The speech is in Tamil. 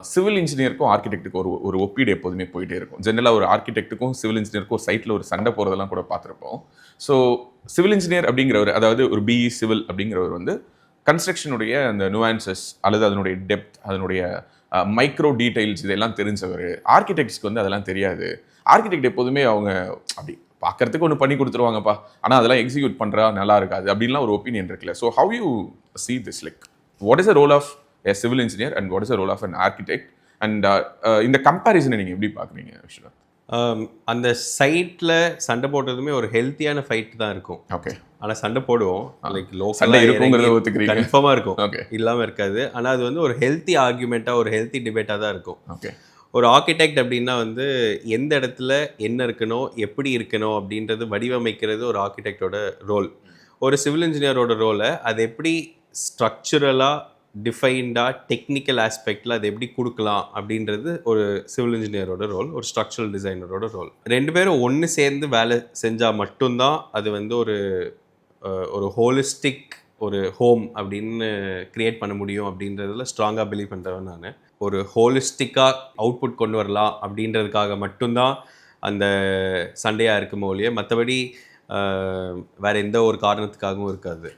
சிவில் இன்ஜினியருக்கும் ஆர்கிடெக்ட்டுக்கும் ஒரு ஒப்பீடு எப்போதுமே போயிட்டே இருக்கும். ஜென்ரலாக ஒரு ஆர்கிடெக்ட்டுக்கும் சிவில் இன்ஜினியருக்கும் ஒரு சைட்டில் ஒரு சண்டை போகிறதெல்லாம் கூட பார்த்துருப்போம். ஸோ சிவில் இன்ஜினியர் அப்படிங்கிறவர், அதாவது ஒரு பிஇ சிவில் அப்படிங்கிறவர் வந்து கன்ஸ்ட்ரக்ஷனுடைய அந்த நுவான்சஸ் அல்லது அதனுடைய டெப்த், அதனுடைய மைக்ரோ டீடைல்ஸ் இதெல்லாம் தெரிஞ்சவர். ஆர்கிடெக்ட்ஸ்க்கு வந்து அதெல்லாம் தெரியாது. ஆர்கிடெக்ட் எப்போதுமே அவங்க அப்படி பார்க்கறதுக்கு ஒன்று பண்ணி கொடுத்துருவாங்கப்பா, ஆனால் அதெல்லாம் எக்ஸிக்யூட் பண்ணுறா நல்லா இருக்காது அப்படின்லாம் ஒரு ஒப்பீனியன் இருக்குல்ல. So how you see this, like what is the role of a civil engineer and what is the role of an architect, and இந்த கம்பேரிசனை நீங்கள் எப்படி பார்க்குறீங்க விஷ்ணுநாத்? அந்த சைட்டில் சண்டை போட்டதுமே ஒரு ஹெல்த்தியான ஃபைட் தான் இருக்கும். ஓகே, ஆனால் சண்டை போடுவோம், லைக் சண்டை இருக்குங்கிறத லோக்கலாக ஒத்துக்கிறீங்க? கன்ஃபார்மாக இருக்கும், ஓகே, இல்லாமல் இருக்காது. ஆனால் அது வந்து ஒரு ஹெல்த்தி ஆர்கியூமெண்ட்டாக, ஒரு ஹெல்த்தி டிபேட்டாக தான் இருக்கும். ஓகே. ஒரு ஆர்கிடெக்ட் அப்படின்னா வந்து எந்த இடத்துல என்ன இருக்கணும், எப்படி இருக்கணும் அப்படின்றது வடிவமைக்கிறது ஒரு ஆர்கிடெக்டோட ரோல். ஒரு சிவில் இன்ஜினியரோட ரோலை அது எப்படி ஸ்ட்ரக்சரலாக டிஃபைன்டாக டெக்னிக்கல் ஆஸ்பெக்டில் அதை எப்படி கொடுக்கலாம் அப்படின்றது ஒரு சிவில் இன்ஜினியரோட ரோல், ஒரு ஸ்ட்ரக்சரல் டிசைனரோட ரோல். ரெண்டு பேரும் ஒன்று சேர்ந்து வேலை செஞ்சால் மட்டும்தான் அது வந்து ஒரு ஹோலிஸ்டிக் ஒரு ஹோம் அப்படின்னு க்ரியேட் பண்ண முடியும் அப்படின்றதுல ஸ்ட்ராங்காக பிலீவ் பண்ணுறவன் நான். ஒரு ஹோலிஸ்டிக்காக அவுட்புட் கொண்டு வரலாம் அப்படின்றதுக்காக மட்டும்தான் அந்த சண்டையாக இருக்குமோ இல்லையா, மற்றபடி வேறு எந்த ஒரு காரணத்துக்காகவும் இருக்காது.